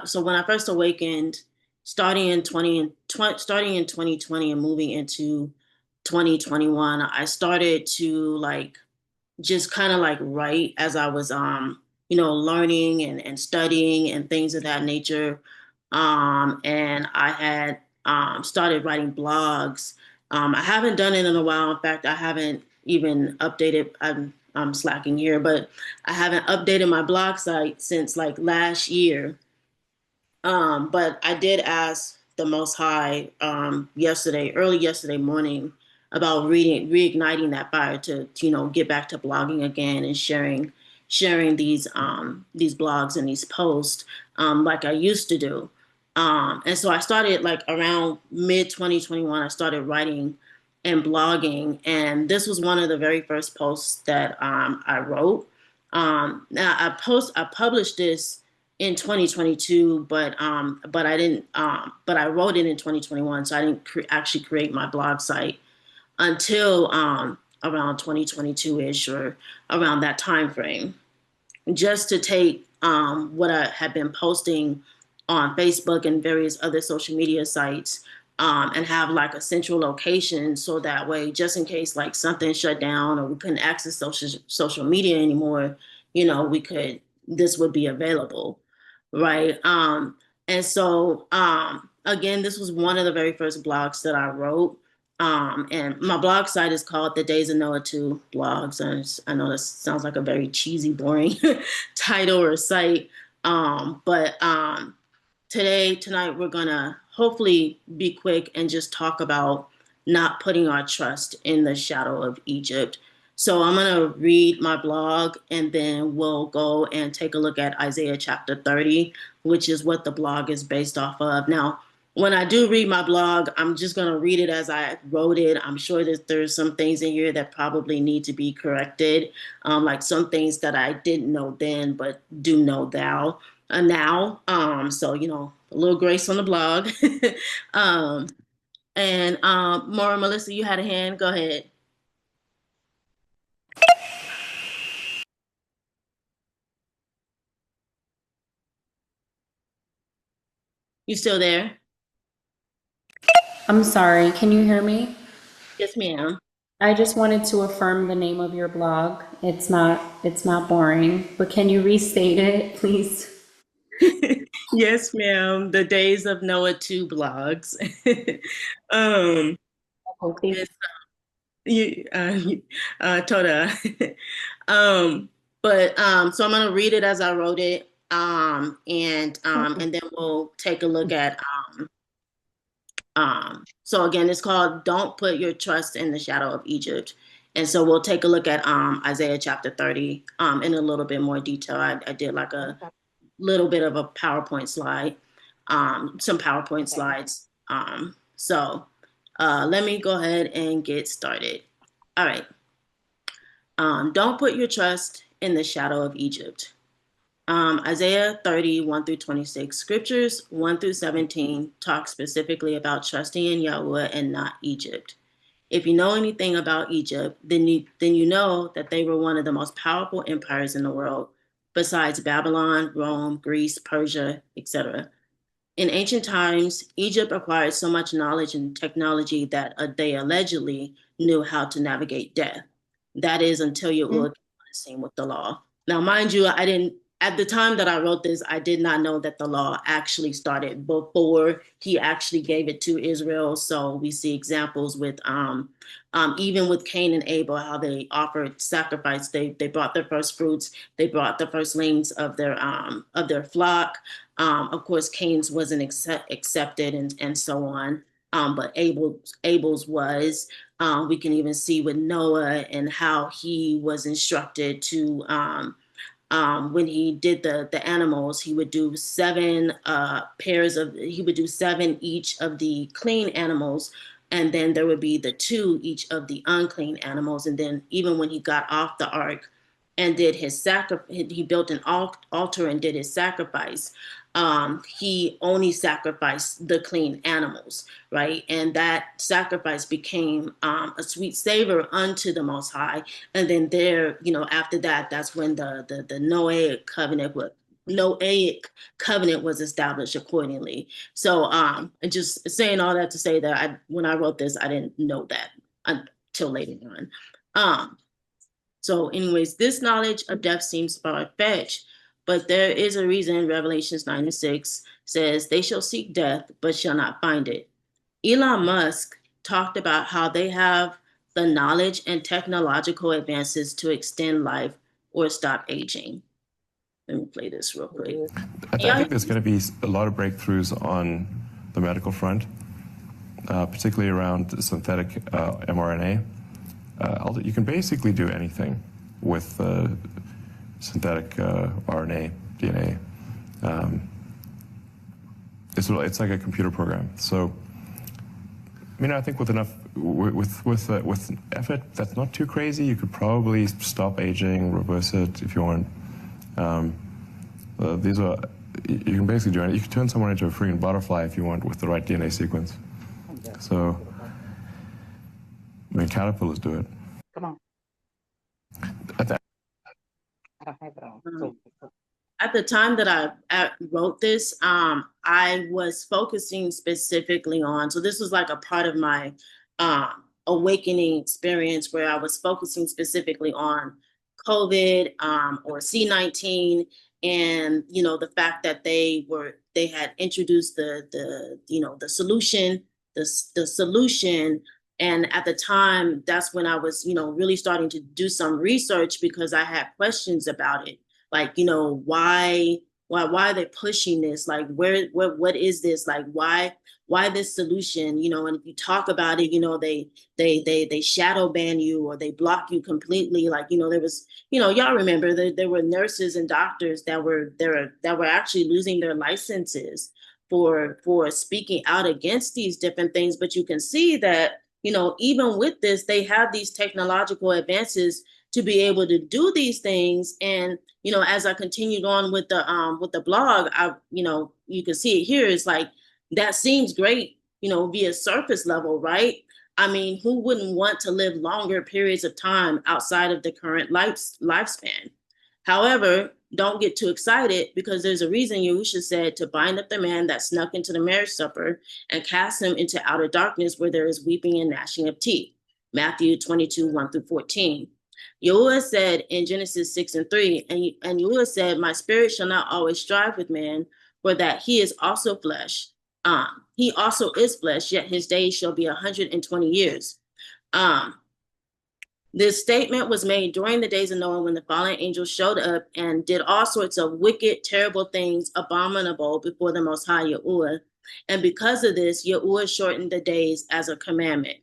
So when I first awakened, starting in 2020 and moving into 2021, I started to like just kind of like write as I was learning and studying and things of that nature. And I had started writing blogs. I haven't done it in a while. In fact, I haven't even updated. I'm slacking here, but I haven't updated my blog site since like last year. But I did ask the Most High early yesterday morning, about reigniting that fire to get back to blogging again and sharing these blogs and these posts like I used to do. And so I started like around mid 2021. I started writing and blogging, and this was one of the very first posts that I wrote. Now I published this in 2022, but I didn't but I wrote it in 2021, so I didn't actually create my blog site until around 2022-ish, or around that time frame, just to take what I had been posting on Facebook and various other social media sites, and have like a central location, so that way, just in case like something shut down or we couldn't access social media anymore, we could this would be available, right? And so again, this was one of the very first blogs that I wrote. And my blog site is called The Days of Noah 2 Blogs. And I know that sounds like a very cheesy, boring title or site. But tonight, we're gonna hopefully be quick and just talk about not putting our trust in the shadow of Egypt. So I'm gonna read my blog, and then we'll go and take a look at Isaiah chapter 30, which is what the blog is based off of. Now, when I do read my blog, I'm just gonna read it as I wrote it. I'm sure that there's some things in here that probably need to be corrected, like some things that I didn't know then but do know now. So a little grace on the blog. um, and Maura, Melissa, you had a hand. Go ahead. You still there? I'm sorry, can you hear me? Yes, ma'am. I just wanted to affirm the name of your blog. It's not boring, but can you restate it, please? Yes, ma'am. The Days of Noah 2 blogs. um, Achoti. it's Toda. um, but so I'm gonna read it as I wrote it, and then we'll take a look at so again, it's called "Don't Put Your Trust in the Shadow of Egypt," and so we'll take a look at Isaiah chapter 30 in a little bit more detail. I did like a little bit of a PowerPoint slide, some PowerPoint slides. So let me go ahead and get started. All right. Don't put your trust in the shadow of Egypt. Isaiah 30, 1 through 26. Scriptures 1 through 17 talk specifically about trusting in Yahweh and not Egypt. If you know anything about Egypt, then you know that they were one of the most powerful empires in the world, besides Babylon, Rome, Greece, Persia, etc. In ancient times, Egypt acquired so much knowledge and technology that they allegedly knew how to navigate death. That is until Yahuwah came on the scene with the law. Now, mind you, I didn't, at the time that I wrote this, I did not know that the law actually started before he actually gave it to Israel. So we see examples with, even with Cain and Abel, how they offered sacrifice. They brought their first fruits. They brought the firstlings of their flock. Of course, Cain's wasn't accepted, and so on. But Abel's was. We can even see with Noah and how he was instructed to, when he did the animals, he would do he would do seven each of the clean animals, and then there would be the two each of the unclean animals. And then even when he got off the ark and did his sacrifice, he built an altar and did his sacrifice. He only sacrificed the clean animals, right? And that sacrifice became a sweet savor unto the Most High. And then there, after that, that's when the Noahic covenant Noahic covenant was established accordingly. So and just saying all that to say that when I wrote this, I didn't know that until later on. So anyways, this knowledge of death seems far-fetched, but there is a reason Revelations 9:6 says they shall seek death, but shall not find it. Elon Musk talked about how they have the knowledge and technological advances to extend life or stop aging. Let me play this real quick. I think there's going to be a lot of breakthroughs on the medical front, particularly around synthetic mRNA. You can basically do anything with synthetic RNA, DNA. It's like a computer program. So, I mean, I think with enough, with effort that's not too crazy, you could probably stop aging, reverse it if you want. You can basically do it. You can turn someone into a freaking butterfly if you want with the right DNA sequence. So, I mean, caterpillars do it. Come on. At the, I don't have it on. At the time that I wrote this, I was focusing specifically on, so this was like a part of my awakening experience where I was focusing specifically on COVID or C-19, and the fact that they had introduced the solution, the solution. And at the time, that's when I was, really starting to do some research because I had questions about it. Like, why are they pushing this? Like, what is this? Like, why this solution? And if you talk about it, they shadow ban you or they block you completely. Like, there was, y'all remember there were nurses and doctors that were actually losing their licenses for speaking out against these different things. But you can see that, even with this, they have these technological advances to be able to do these things. And, as I continued on with the blog, you can see it here. It's like, that seems great, via surface level, right? I mean, who wouldn't want to live longer periods of time outside of the current lifespan? However, don't get too excited because there's a reason Yahusha said to bind up the man that snuck into the marriage supper and cast him into outer darkness where there is weeping and gnashing of teeth. Matthew 22:1-14. Yahuwah said in Genesis 6:3, and Yahuwah said, my spirit shall not always strive with man, for that he is also flesh. He also is flesh, yet his days shall be 120 years. This statement was made during the days of Noah when the fallen angels showed up and did all sorts of wicked, terrible things, abominable before the Most High Yahuwah. And because of this, Yahuwah shortened the days as a commandment.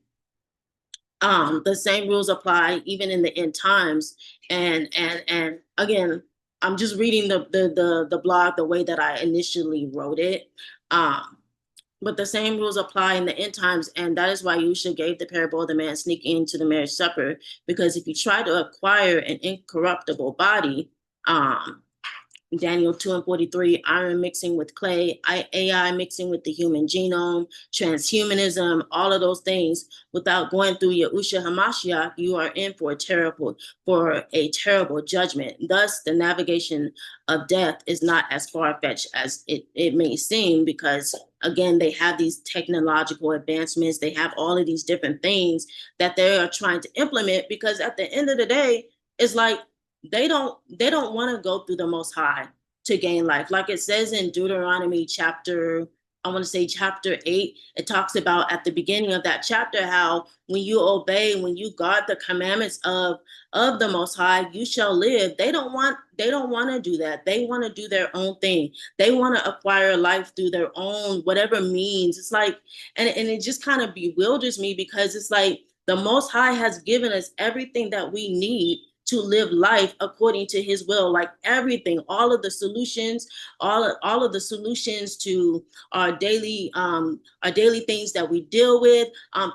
The same rules apply even in the end times. And again, I'm just reading the blog the way that I initially wrote it. But the same rules apply in the end times, and that is why Yahusha gave the parable of the man sneaking into the marriage supper, because if you try to acquire an incorruptible body, Daniel 2:43, iron mixing with clay, AI mixing with the human genome, transhumanism, all of those things, without going through Yahusha HaMashiach, you are in for a terrible judgment. Thus, the navigation of death is not as far-fetched as it may seem, because again, they have these technological advancements, they have all of these different things that they are trying to implement, because at the end of the day, it's like, they don't want to go through the Most High to gain life. Like it says in Deuteronomy chapter 8, it talks about at the beginning of that chapter how when you obey, when you guard the commandments of the Most High, you shall live. They don't want to do that. They want to do their own thing. They want to acquire life through their own whatever means. It's like, and it just kind of bewilders me, because it's like the Most High has given us everything that we need to live life according to his will, like everything, all of the solutions, all of the solutions to our daily things that we deal with,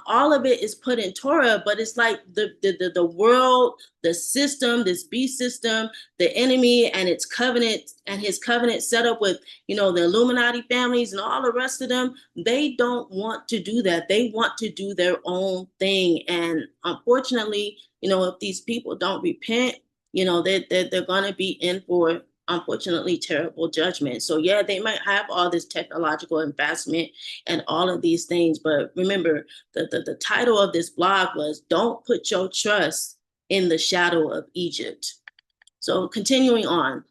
all of it is put in Torah. But it's like the world, the system, this beast system, the enemy and its covenant and his covenant set up with, the Illuminati families and all the rest of them, they don't want to do that. They want to do their own thing. And unfortunately, if these people don't repent, they're going to be in for unfortunately terrible judgment. So yeah, they might have all this technological advancement and all of these things, but remember the title of this blog was "Don't Put Your Trust in the Shadow of Egypt." So continuing on,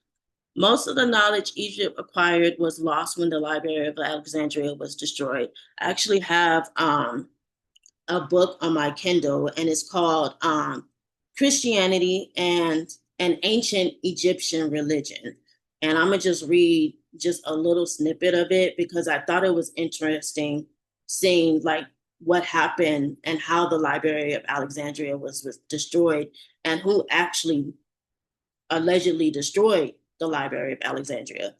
most of the knowledge Egypt acquired was lost when the Library of Alexandria was destroyed. I actually have a book on my Kindle, and it's called Christianity and an Ancient Egyptian Religion. And I'm gonna just read just a little snippet of it because I thought it was interesting seeing like what happened and how the Library of Alexandria was destroyed and who actually allegedly destroyed the Library of Alexandria.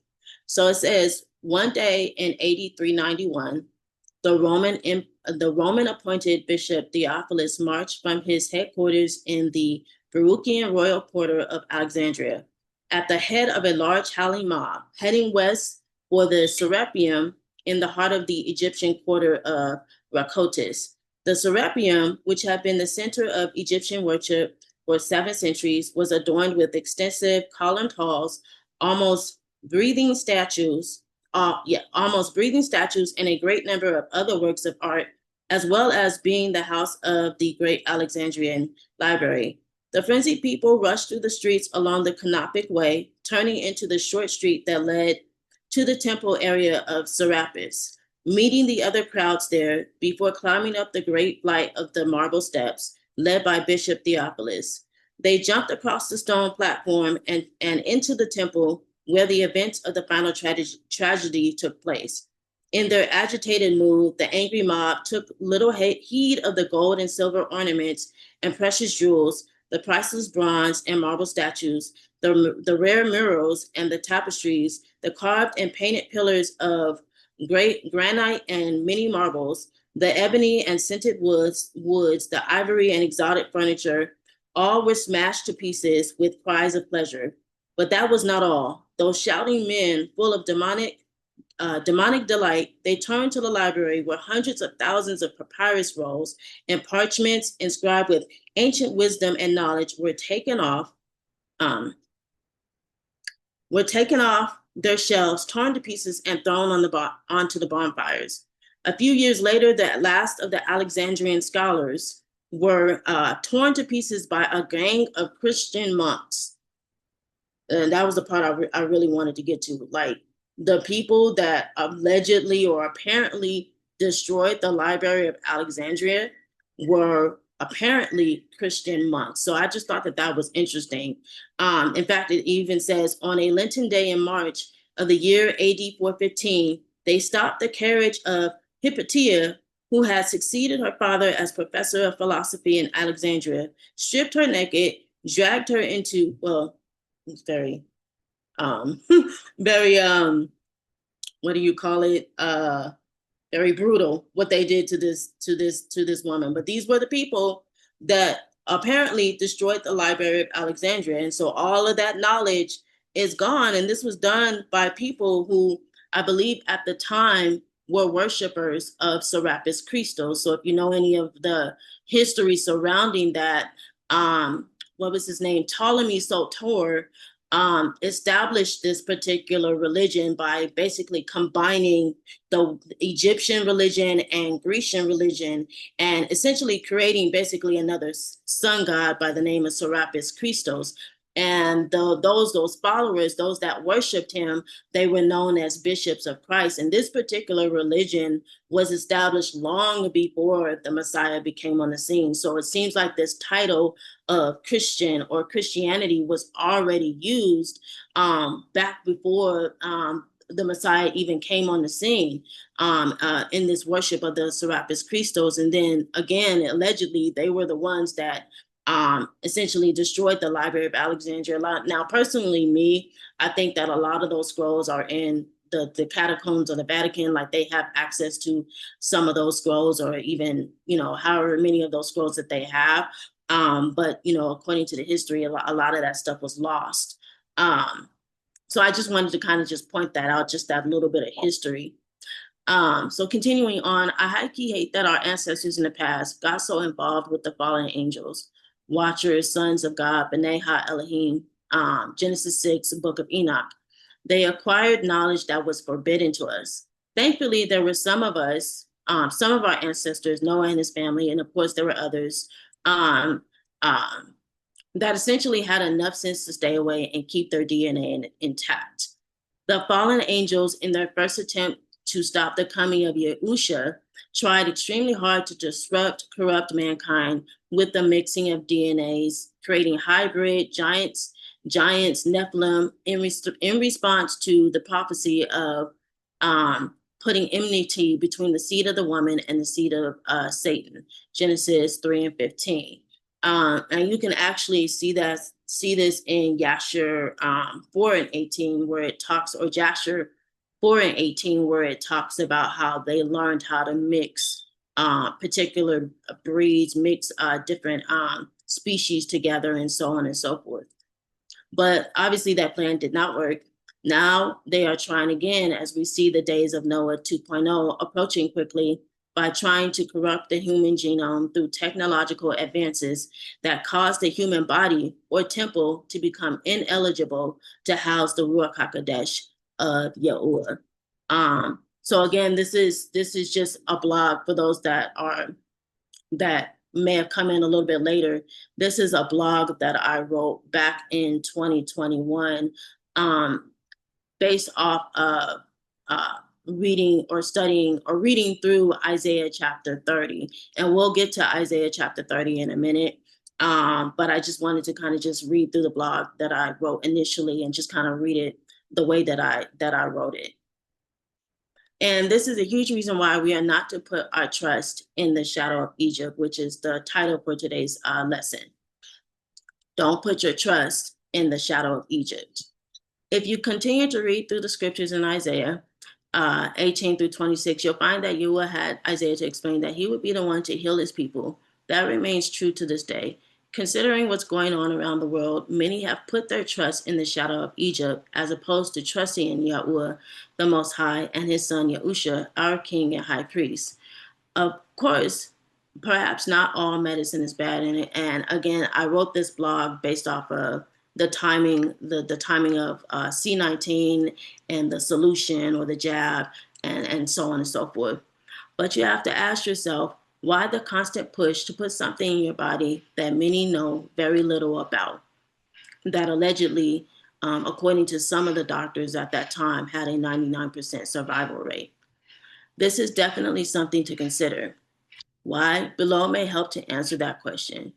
So it says, one day in AD 391, the Roman appointed Bishop Theophilus marched from his headquarters in the Baruchian royal quarter of Alexandria at the head of a large howling mob, heading west for the Serapeum in the heart of the Egyptian quarter of Rakotis. The Serapeum, which had been the center of Egyptian worship for 7 centuries, was adorned with extensive columned halls, almost breathing statues, and a great number of other works of art, as well as being the house of the great Alexandrian library. The frenzied people rushed through the streets along the Canopic Way, turning into the short street that led to the temple area of Serapis, meeting the other crowds there before climbing up the great flight of the marble steps led by Bishop Theophilus. They jumped across the stone platform and into the temple where the events of the final tragedy took place. In their agitated mood, the angry mob took little heed of the gold and silver ornaments and precious jewels, the priceless bronze and marble statues, the rare murals and the tapestries, the carved and painted pillars of great granite and many marbles, the ebony and scented woods, the ivory and exotic furniture, all were smashed to pieces with cries of pleasure. But that was not all. Those shouting men, full of demonic delight, they turned to the library where hundreds of thousands of papyrus rolls and parchments inscribed with ancient wisdom and knowledge were taken off their shelves, torn to pieces, and thrown onto the bonfires. A few years later, the last of the Alexandrian scholars were torn to pieces by a gang of Christian monks. And that was the part I really wanted to get to. Like, the people that allegedly or apparently destroyed the Library of Alexandria were apparently Christian monks. So I just thought that was interesting. In fact, it even says, on a Lenten day in March of the year AD 415, they stopped the carriage of Hypatia, who had succeeded her father as professor of philosophy in Alexandria, stripped her naked, dragged her into, well, it's very, very, what do you call it? Very brutal what they did to this woman. But these were the people that apparently destroyed the Library of Alexandria. And so all of that knowledge is gone. And this was done by people who I believe at the time were worshipers of Serapis Christos. So if you know any of the history surrounding that, what was his name? Ptolemy Soter established this particular religion by basically combining the Egyptian religion and Grecian religion and essentially creating basically another sun god by the name of Serapis Christos. And those followers, those that worshiped him, they were known as bishops of Christ. And this particular religion was established long before the Messiah became on the scene. So it seems like this title of Christian or Christianity was already used back before the Messiah even came on the scene in this worship of the Serapis Christos. And then again, allegedly, they were the ones that essentially destroyed the Library of Alexandria. Now, personally, I think that a lot of those scrolls are in the catacombs of the Vatican. Like, they have access to some of those scrolls, or even, however many of those scrolls that they have. But, according to the history, a lot of that stuff was lost. So I just wanted to kind of just point that out, just that little bit of history. So continuing on, I highly hate that our ancestors in the past got so involved with the fallen angels, watchers, sons of God, B'nai Ha Elohim, Genesis 6, Book of Enoch. They acquired knowledge that was forbidden to us. Thankfully, there were some of us, some of our ancestors, Noah and his family, and of course there were others, um, um, that essentially had enough sense to stay away and keep their DNA intact. The fallen angels, in their first attempt to stop the coming of Yahusha, tried extremely hard to disrupt, corrupt mankind with the mixing of DNAs, creating hybrid giants, Nephilim, in response to the prophecy of putting enmity between the seed of the woman and the seed of Satan, Genesis 3 and 15. And you can actually see this in Yashar 4 and 18, where it talks, or Jasher 4 and 18, where it talks about how they learned how to mix particular breeds, mix different species together, and so on and so forth. But obviously that plan did not work. Now they are trying again, as we see the days of Noah 2.0 approaching quickly, by trying to corrupt the human genome through technological advances that cause the human body or temple to become ineligible to house the Ruach HaKodesh of Yahuwah. So again, this is just a blog for those that may have come in a little bit later. This is a blog that I wrote back in 2021, based off of reading or studying or reading through Isaiah chapter 30. And we'll get to Isaiah chapter 30 in a minute. But I just wanted to kind of just read through the blog that I wrote initially and just kind of read it the way that I wrote it. And this is a huge reason why we are not to put our trust in the shadow of Egypt, which is the title for today's lesson. Don't put your trust in the shadow of Egypt. If you continue to read through the scriptures in Isaiah 18 through 26, you'll find that Yahuwah had Isaiah to explain that he would be the one to heal his people. That remains true to this day. Considering what's going on around the world, many have put their trust in the shadow of Egypt as opposed to trusting in Yahuwah, the Most High, and his son Yahusha, our King and High Priest. Of course, perhaps not all medicine is bad in it. And again, I wrote this blog based off of the timing of C19 and the solution or the jab and so on and so forth. But you have to ask yourself, why the constant push to put something in your body that many know very little about, that allegedly, according to some of the doctors at that time, had a 99% survival rate? This is definitely something to consider. Why? Below may help to answer that question.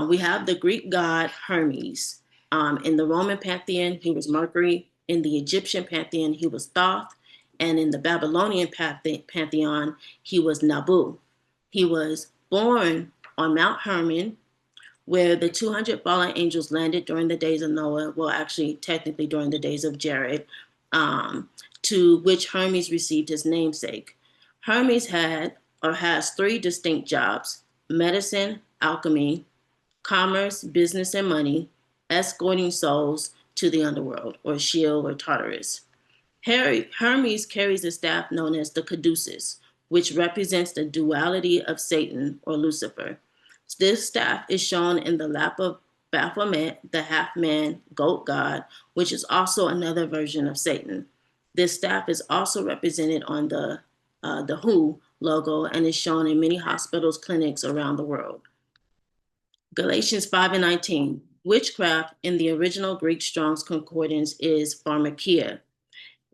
We have the Greek god Hermes. In the Roman pantheon, he was Mercury. In the Egyptian pantheon, he was Thoth. And in the Babylonian pantheon, he was Nabu. He was born on Mount Hermon, where the 200 fallen angels landed during the days of Noah, well, actually, technically during the days of Jared, to which Hermes received his namesake. Hermes has three distinct jobs: medicine, alchemy, commerce, business, and money, escorting souls to the underworld, or Sheol, or Tartarus. Hermes carries a staff known as the caduceus, which represents the duality of Satan, or Lucifer. This staff is shown in the lap of Baphomet, the half-man goat god, which is also another version of Satan. This staff is also represented on the WHO logo and is shown in many hospitals, clinics around the world. Galatians 5 and 19. Witchcraft in the original Greek Strong's Concordance is pharmakia.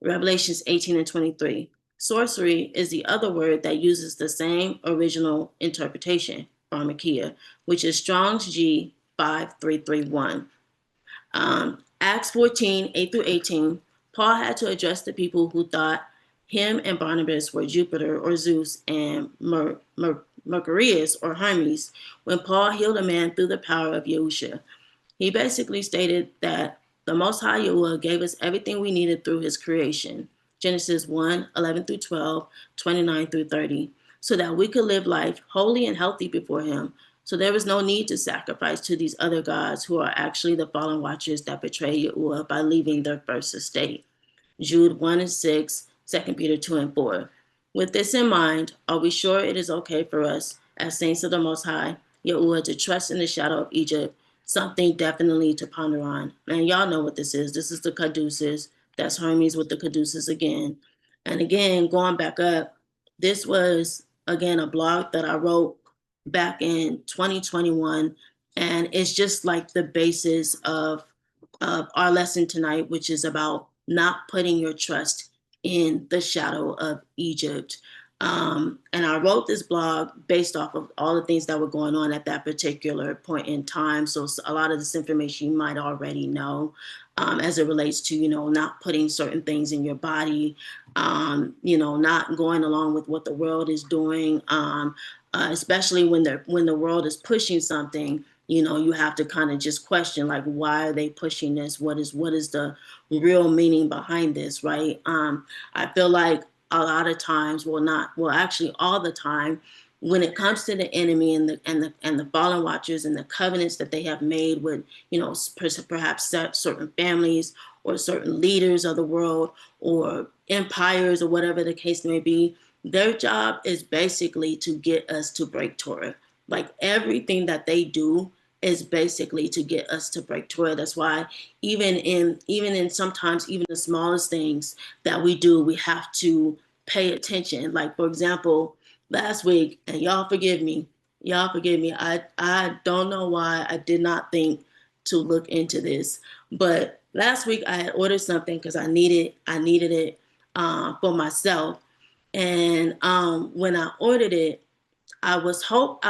Revelations 18 and 23. Sorcery is the other word that uses the same original interpretation, pharmakia, which is Strong's G 5331. Acts 14, 8 through 18, Paul had to address the people who thought him and Barnabas were Jupiter or Zeus and Mercurius or Hermes when Paul healed a man through the power of Yahusha. He basically stated that the Most High Yahuwah gave us everything we needed through his creation, Genesis 1, 11 through 12, 29 through 30, so that we could live life holy and healthy before him. So there was no need to sacrifice to these other gods who are actually the fallen watchers that betray Yahuwah by leaving their first estate. Jude 1 and 6, 2 Peter 2 and 4. With this in mind, are we sure it is okay for us, as saints of the Most High, Yahuwah, to trust in the shadow of Egypt something definitely to ponder on. And y'all know what this is. This is the caduceus. That's Hermes with the caduceus again. And again, going back up, this was again a blog that I wrote back in 2021, and it's just like the basis of our lesson tonight, which is about not putting your trust in the shadow of Egypt. And I wrote this blog based off of all the things that were going on at that particular point in time. So a lot of this information you might already know, as it relates to, not putting certain things in your body, not going along with what the world is doing, especially when the world is pushing something. You have to kind of just question, like, why are they pushing this? What is the real meaning behind this, right? I feel like a lot of times, actually all the time, when it comes to the enemy and the fallen watchers and the covenants that they have made with, perhaps certain families or certain leaders of the world or empires or whatever the case may be, their job is basically to get us to break Torah. Like everything that they do is basically to get us to break Torah. That's why even in sometimes even the smallest things that we do, we have to pay attention. Like, for example, last week, and y'all forgive me. I don't know why I did not think to look into this, but last week I had ordered something because I needed it for myself, and when I ordered it, I was hope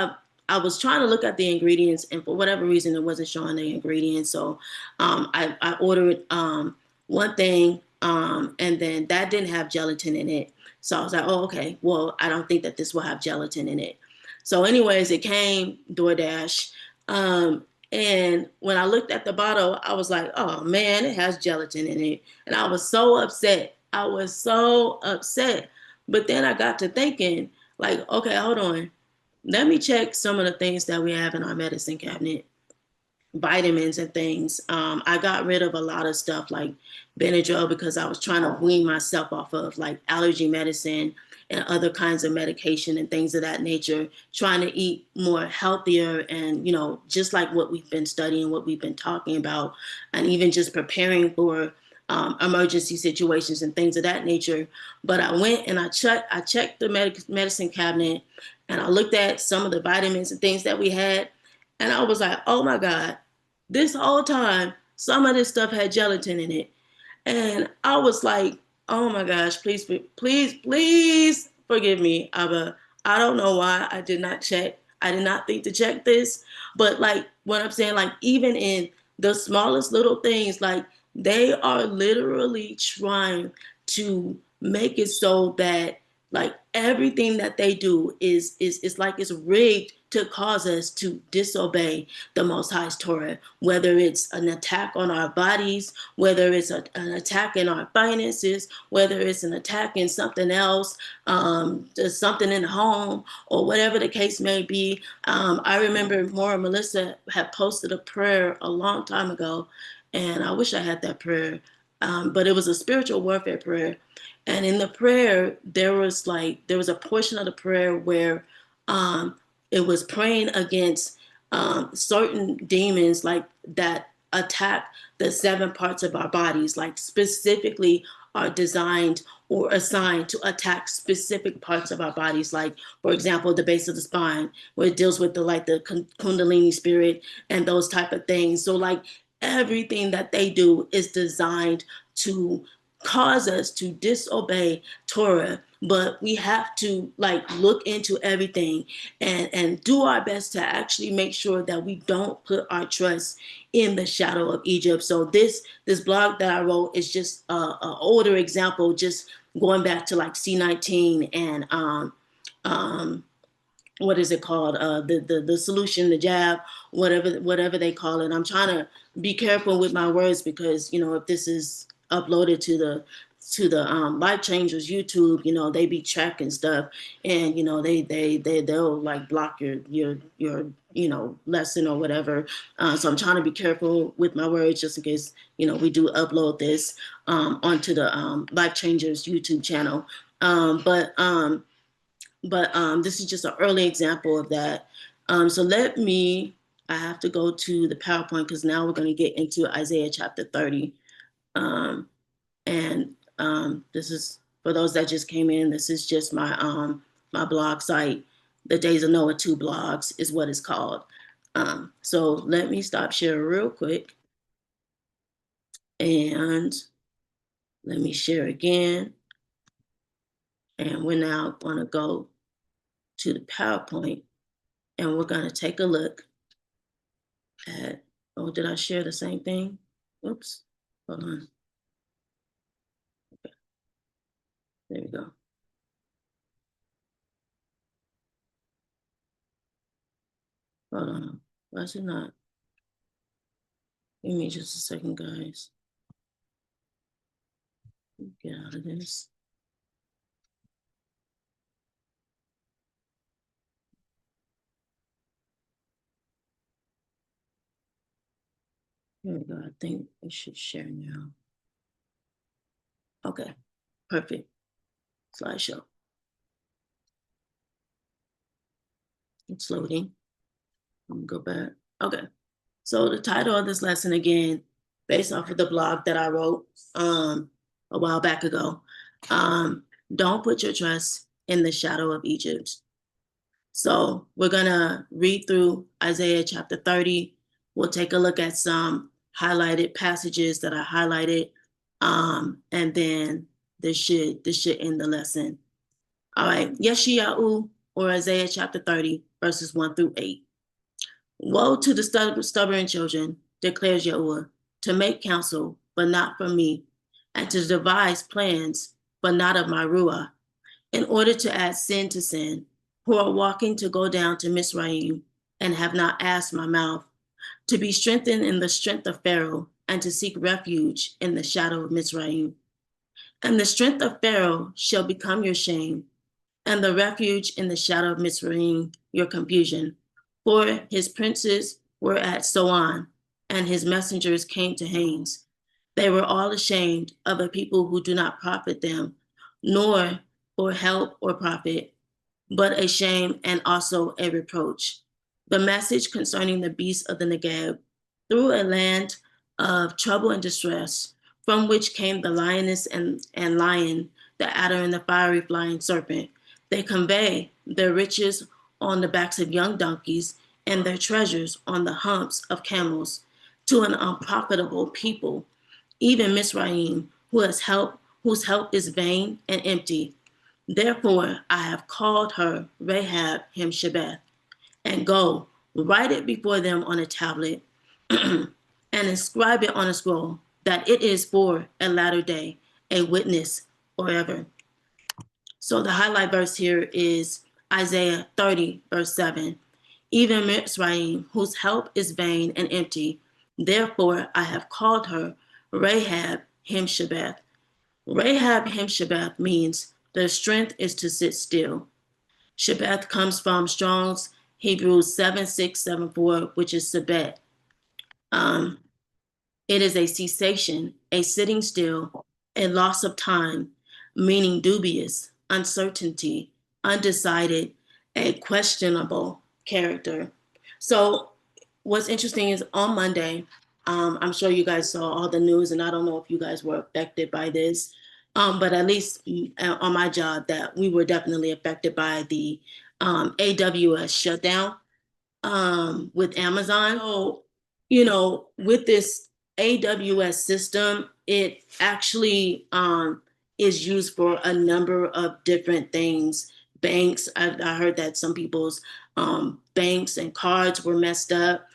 I was trying to look at the ingredients, and for whatever reason, it wasn't showing the ingredients. So I ordered one thing, and then that didn't have gelatin in it. So I was like, oh, okay. Well, I don't think that this will have gelatin in it. So, anyways, it came DoorDash, and when I looked at the bottle, I was like, oh man, it has gelatin in it, and I was so upset. I was so upset. But then I got to thinking, like, okay, hold on, let me check some of the things that we have in our medicine cabinet, vitamins and things. I got rid of a lot of stuff like Benadryl because I was trying to wean myself off of like allergy medicine and other kinds of medication and things of that nature, trying to eat more healthier and, just like what we've been studying, what we've been talking about, and even just preparing for emergency situations and things of that nature. But I went and I checked the medicine cabinet, and I looked at some of the vitamins and things that we had, and I was like, oh my God, this whole time, some of this stuff had gelatin in it. And I was like, oh my gosh, please, please, please forgive me, Abba. I don't know why I did not check. I did not think to check this. But like what I'm saying, like even in the smallest little things, like they are literally trying to make it so that like everything that they do is like it's rigged to cause us to disobey the Most High's Torah, whether it's an attack on our bodies, whether it's an attack in our finances, whether it's an attack in something else, just something in the home, or whatever the case may be. I remember Maura Melissa had posted a prayer a long time ago, and I wish I had that prayer, but it was a spiritual warfare prayer. And in the prayer, there was a portion of the prayer where it was praying against certain demons like that attack the 7 parts of our bodies, like specifically are designed or assigned to attack specific parts of our bodies, like for example the base of the spine, where it deals with the kundalini spirit and those type of things. So like everything that they do is designed to cause us to disobey Torah, but we have to like look into everything and do our best to actually make sure that we don't put our trust in the shadow of Egypt. So this blog that I wrote is just an older example, just going back to like C19 and what is it called? The solution, the jab, whatever they call it. I'm trying to be careful with my words because if this is uploaded to the Life Changers YouTube, they be tracking stuff, and they'll like block your lesson or whatever. So I'm trying to be careful with my words just in case we do upload this onto the Life Changers YouTube channel. But this is just an early example of that. So let me. I have to go to the PowerPoint because now we're going to get into Isaiah chapter 30. This is for those that just came in. This is just my blog site. The Days of Noah 2 blogs is what it's called. So let me stop sharing real quick. And let me share again. And we're now going to go to the PowerPoint and we're going to take a look at, oh, did I share the same thing? Oops, hold on. Okay. There we go. Hold on. Why is it not? Give me just a second, guys. Get out of this. Here we go. I think it should share now. Okay, perfect. Slideshow. It's loading. I'm gonna go back. Okay. So the title of this lesson, again, based off of the blog that I wrote a while back ago, don't put your trust in the shadow of Egypt. So we're gonna read through Isaiah chapter 30. We'll take a look at some highlighted passages that I highlighted, and then this should end the lesson. All right, Yeshayahu, or Isaiah chapter 30, verses 1 through 8. Woe to the stubborn children, declares Yahuwah, to make counsel, but not from me, and to devise plans, but not of my ruah, in order to add sin to sin, who are walking to go down to Mitsrayim, and have not asked my mouth, to be strengthened in the strength of Pharaoh, and to seek refuge in the shadow of Mitsrayim. And the strength of Pharaoh shall become your shame, and the refuge in the shadow of Mitsrayim your confusion. For his princes were at Soan, and his messengers came to Hanes. They were all ashamed of a people who do not profit them, nor for help or profit, but a shame and also a reproach. The message concerning the beasts of the Negeb, through a land of trouble and distress, from which came the lioness and lion, the adder and the fiery flying serpent. They convey their riches on the backs of young donkeys and their treasures on the humps of camels to an unprofitable people, even Mitsrayim, whose help is vain and empty. Therefore, I have called her Rahab Hemshebeth, and go, write it before them on a tablet and inscribe it on a scroll, that it is for a latter day, a witness forever. So the highlight verse here is Isaiah 30, verse 7. Even Mitsrayim, whose help is vain and empty, therefore I have called her Rahab Hemshebeth. Rahab Hemshebeth means their strength is to sit still. Shebeth comes from Strong's Hebrews 7674, which is Sebet. It is a cessation, a sitting still, a loss of time, meaning dubious, uncertainty, undecided, a questionable character. So what's interesting is on Monday, I'm sure you guys saw all the news, and I don't know if you guys were affected by this, but at least on my job, that we were definitely affected by the AWS shutdown with Amazon. So, with this AWS system, it actually is used for a number of different things. Banks, I heard that some people's banks and cards were messed up.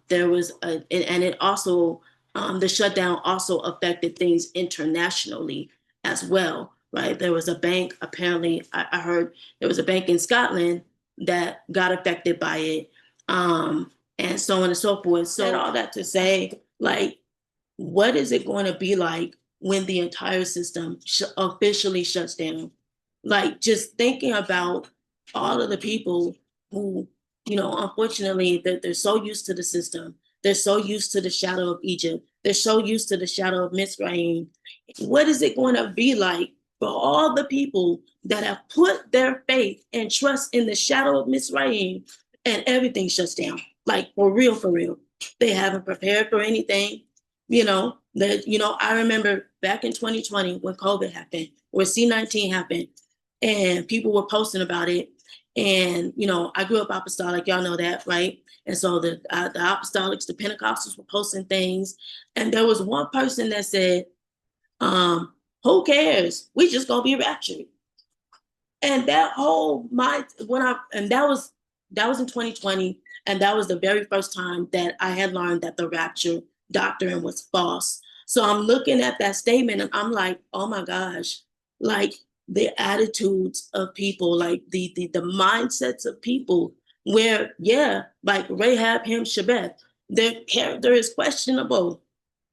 There was and it also, the shutdown also affected things internationally as well, right? There was a bank, apparently, I heard there was a bank in Scotland that got affected by it, and so on and so forth. So all that to say, like, what is it going to be like when the entire system officially shuts down? Like, just thinking about all of the people who, unfortunately, they're so used to the system. They're so used to the shadow of Egypt. They're so used to the shadow of Mitsrayim. What is it going to be like for all the people that have put their faith and trust in the shadow of Mitsrayim, and everything shuts down? Like for real, for real. They haven't prepared for anything. I remember back in 2020 when COVID happened, or C-19 happened, and people were posting about it. And I grew up apostolic, y'all know that, right? And so the apostolics, the Pentecostals were posting things, and there was one person that said, "Who cares? We just gonna be raptured." And that whole mind that was in 2020, and that was the very first time that I had learned that the rapture doctrine was false. So I'm looking at that statement and I'm like, oh my gosh, like the attitudes of people, like the mindsets of people, where like Rahab him Shabbat, their character is questionable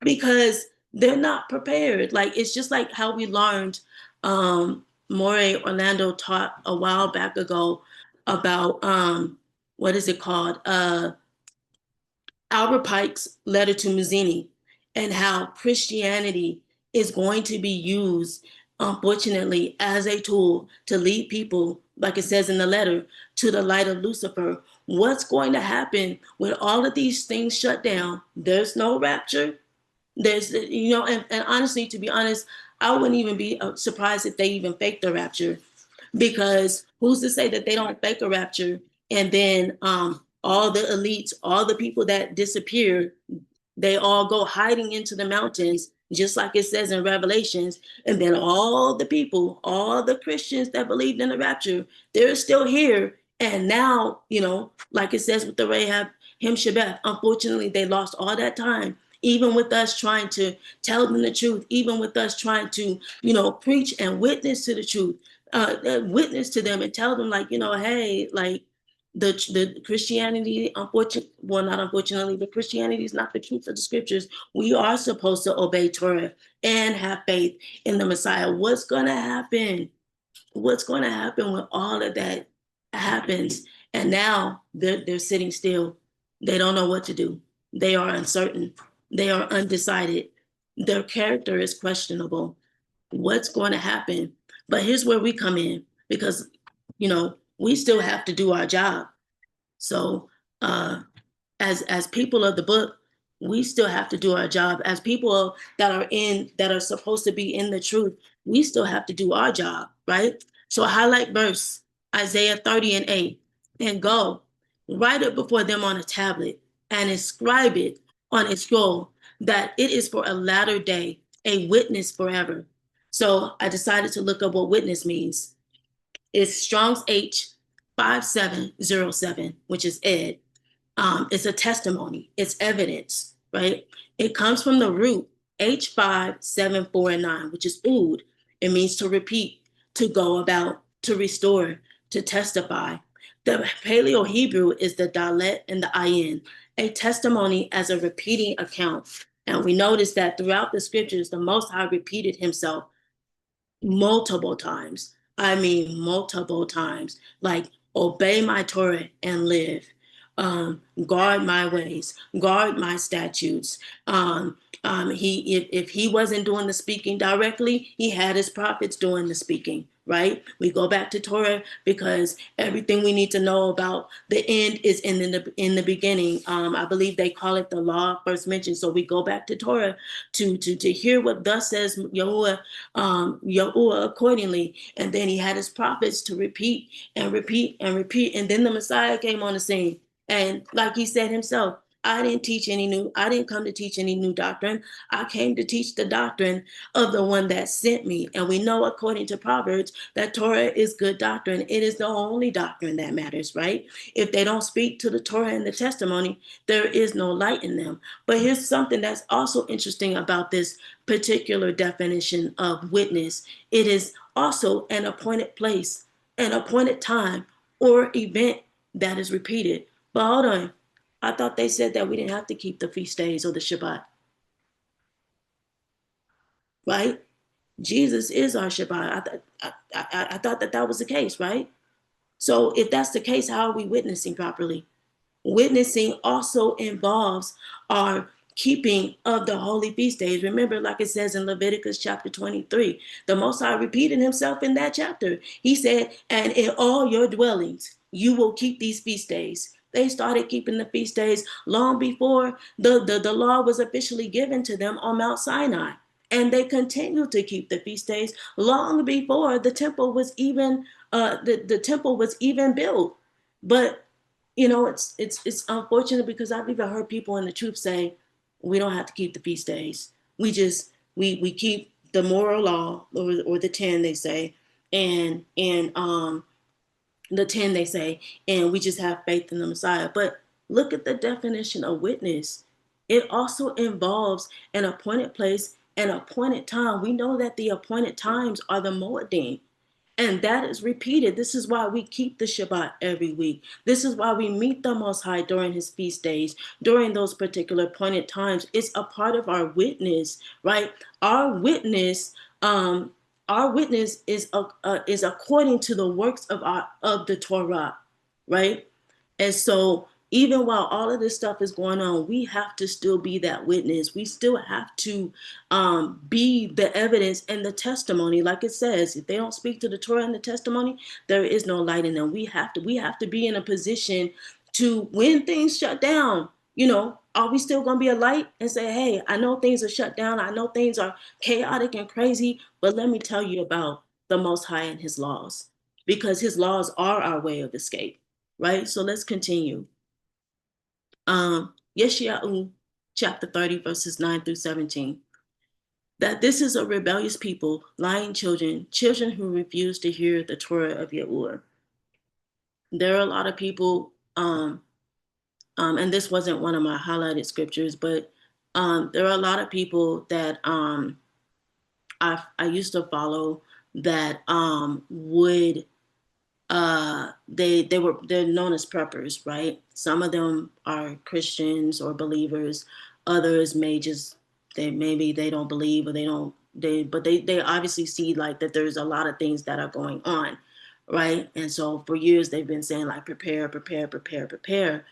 because they're not prepared. Like it's just like how we learned Moray Orlando taught a while back ago about what is it called? Albert Pike's letter to Mazzini, and how Christianity is going to be used, unfortunately, as a tool to lead people, like it says in the letter, to the light of Lucifer. What's going to happen when all of these things shut down? There's no rapture. And honestly, to be honest, I wouldn't even be surprised if they even fake the rapture, because who's to say that they don't fake a rapture and then all the elites, all the people that disappear, they all go hiding into the mountains, just like it says in Revelations. And then all the people, all the Christians that believed in the rapture, they're still here. And now, like it says with the Rahab him Shabbat, unfortunately, they lost all that time. Even with us trying to tell them the truth, even with us trying to, preach and witness to the truth, witness to them and tell them, like, hey, like, the Christianity, not unfortunately, but Christianity is not the truth of the scriptures. We are supposed to obey Torah and have faith in the Messiah. What's going to happen? What's going to happen when all of that happens? And now they're sitting still. They don't know what to do. They are uncertain. They are undecided. Their character is questionable. What's going to happen? But here's where we come in, because, we still have to do our job. So as people of the book, we still have to do our job. As people that are supposed to be in the truth, we still have to do our job, right? So highlight verse Isaiah 30:8, and go write it before them on a tablet and inscribe it on a scroll, that it is for a latter day, a witness forever. So I decided to look up what witness means. It's Strong's H 5707, which is Ed. It's a testimony, it's evidence, right? It comes from the root H5749, which is ood. It means to repeat, to go about, to restore, to testify. The Paleo Hebrew is the dalet and the ayin, a testimony as a repeating account. And we notice that throughout the scriptures, the Most High repeated himself multiple times. I mean, multiple times. Like, obey my Torah and live. Guard my ways, guard my statutes. If he wasn't doing the speaking directly, he had his prophets doing the speaking, right? We go back to Torah because everything we need to know about the end is in the beginning. I believe they call it the law first mentioned. So we go back to Torah to hear what thus says Yahuwah, accordingly. And then he had his prophets to repeat and repeat and repeat. And then the Messiah came on the scene. And like he said himself, I didn't come to teach any new doctrine. I came to teach the doctrine of the one that sent me. And we know, according to Proverbs, that Torah is good doctrine. It is the only doctrine that matters, right? If they don't speak to the Torah and the testimony, there is no light in them. But here's something that's also interesting about this particular definition of witness. It is also an appointed place, an appointed time, or event that is repeated. But hold on, I thought they said that we didn't have to keep the feast days or the Shabbat, right? Jesus is our Shabbat. I thought that was the case, right? So if that's the case, how are we witnessing properly? Witnessing also involves our keeping of the holy feast days. Remember, like it says in Leviticus chapter 23, the Most High repeated himself in that chapter. He said, and in all your dwellings, you will keep these feast days. They started keeping the feast days long before the law was officially given to them on Mount Sinai. And they continued to keep the feast days long before the temple was even the temple was even built. But it's unfortunate because I've even heard people in the truth say we don't have to keep the feast days. We keep the moral law or the 10 they say, and the 10 they say, and we just have faith in the Messiah. But look at the definition of witness. It also involves an appointed place, an appointed time. We know that the appointed times are the Moedim. And that is repeated. This is why we keep the Shabbat every week. This is why we meet the Most High during his feast days, during those particular appointed times. It's a part of our witness, right? Our witness, our witness is according to the works of the Torah, right? And so even while all of this stuff is going on, we have to still be that witness. We still have to be the evidence and the testimony. Like it says, if they don't speak to the Torah and the testimony, there is no light in them. We have to be in a position to, when things shut down, are we still going to be a light and say, hey, I know things are shut down. I know things are chaotic and crazy, but let me tell you about the Most High and his laws, because his laws are our way of escape. Right? So let's continue. Yeshayahu chapter 30, verses 9 through 17. That this is a rebellious people, lying children, children who refuse to hear the Torah of Yahuwah. There are a lot of people, and this wasn't one of my highlighted scriptures, but there are a lot of people that I used to follow that would they're known as preppers, right? Some of them are Christians or believers. Others maybe they don't believe, or they obviously see like that there's a lot of things that are going on, right? And so for years they've been saying like prepare, prepare, prepare, prepare,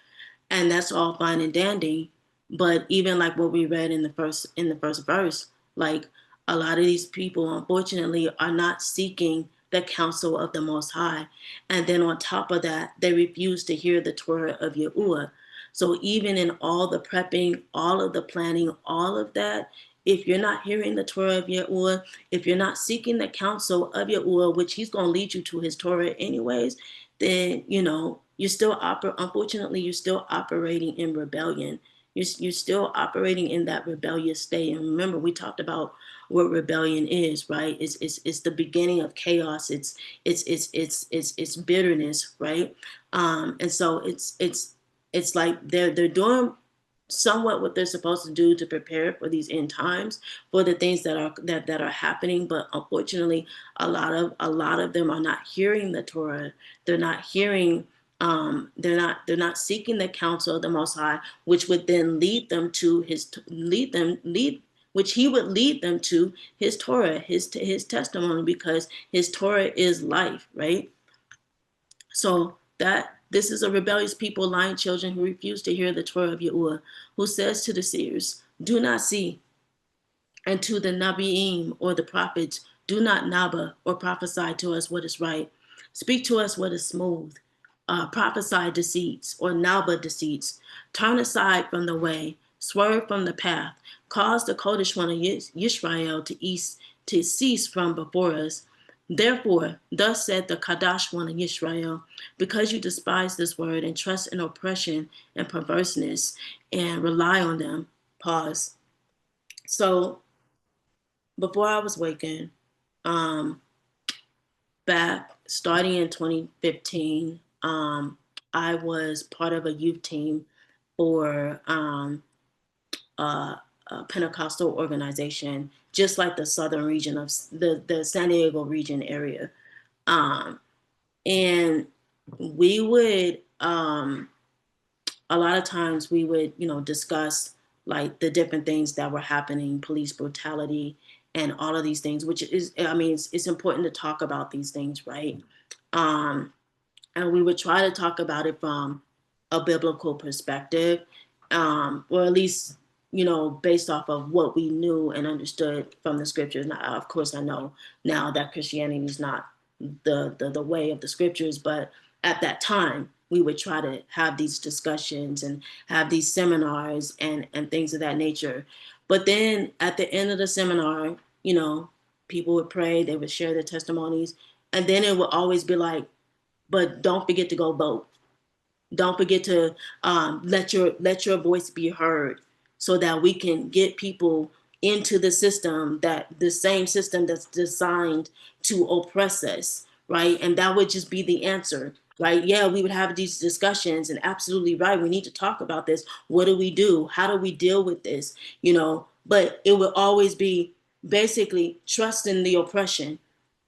and that's all fine and dandy. But even like what we read in the first verse, like a lot of these people unfortunately are not seeking the counsel of the Most High, and then on top of that they refuse to hear the Torah of Yahuwah. So even in all the prepping, all of the planning, all of that, if you're not hearing the Torah of Yahuwah, if you're not seeking the counsel of Yahuwah, which he's going to lead you to his Torah anyways, then you're still unfortunately you're still operating in rebellion. You're still operating in that rebellious state. And remember, we talked about what rebellion is, right? It's the beginning of chaos. It's bitterness, right? And so it's like they're doing somewhat what they're supposed to do to prepare for these end times, for the things that are happening. But unfortunately, a lot of them are not hearing the Torah. They're not hearing. They're not seeking the counsel of the Most High, which would then lead them to which he would lead them to his Torah, his testimony, because his Torah is life, right? So that this is a rebellious people, lying children who refuse to hear the Torah of Yahuwah, who says to the seers, do not see, and to the Nabiim or the prophets, do not naba or prophesy to us what is right. Speak to us what is smooth. Prophesy deceits or naba deceits. Turn aside from the way, swerve from the path. Cause the Kodesh one of Yisrael to cease from before us. Therefore, thus said the Kadash one of Yisrael, because you despise this word and trust in oppression and perverseness and rely on them. Pause. So before I was waking, back starting in 2015, I was part of a youth team for a Pentecostal organization, just like the southern region of the San Diego region area. And we would, a lot of times we would, discuss like the different things that were happening, police brutality and all of these things, which is, I mean, it's important to talk about these things, right? And we would try to talk about it from a biblical perspective, or at least, based off of what we knew and understood from the scriptures. Now, of course, I know now that Christianity is not the way of the scriptures, but at that time, we would try to have these discussions and have these seminars and things of that nature. But then at the end of the seminar, people would pray, they would share their testimonies, and then it would always be like, but don't forget to go vote. Don't forget to let your voice be heard, so that we can get people into the same system that's designed to oppress us, right? And that would just be the answer, right? Yeah, we would have these discussions, and absolutely right. We need to talk about this. What do we do? How do we deal with this? But it will always be basically trust in the oppression,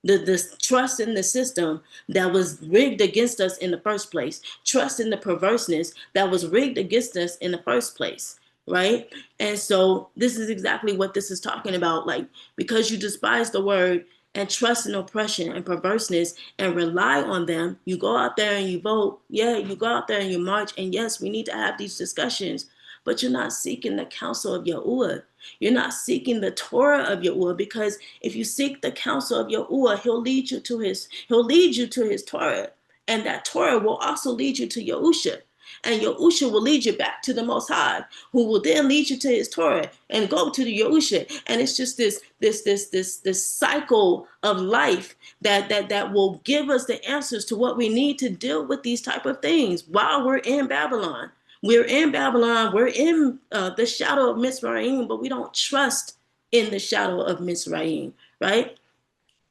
the trust in the system that was rigged against us in the first place, trust in the perverseness that was rigged against us in the first place, right? And so this is exactly what this is talking about. Like, because you despise the word and trust in oppression and perverseness and rely on them, you go out there and you vote. Yeah, you go out there and you march. And yes, we need to have these discussions, but you're not seeking the counsel of Yahuwah. You're not seeking the Torah of Yahuwah, because if you seek the counsel of Yahuwah, he'll lead you to his Torah. And that Torah will also lead you to Yahusha. And Yahusha will lead you back to the Most High, who will then lead you to his Torah and go to the Yahusha. And it's just this cycle of life that will give us the answers to what we need to deal with these type of things while we're in Babylon. We're in Babylon. We're in the shadow of Mitsrayim, but we don't trust in the shadow of Mitsrayim, right?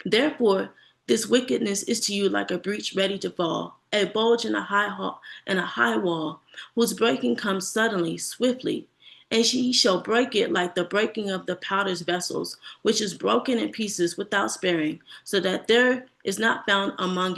Therefore, this wickedness is to you like a breach ready to fall, a bulge in a high wall, whose breaking comes suddenly, swiftly. And she shall break it like the breaking of the potter's vessels, which is broken in pieces without sparing, so that there is not found among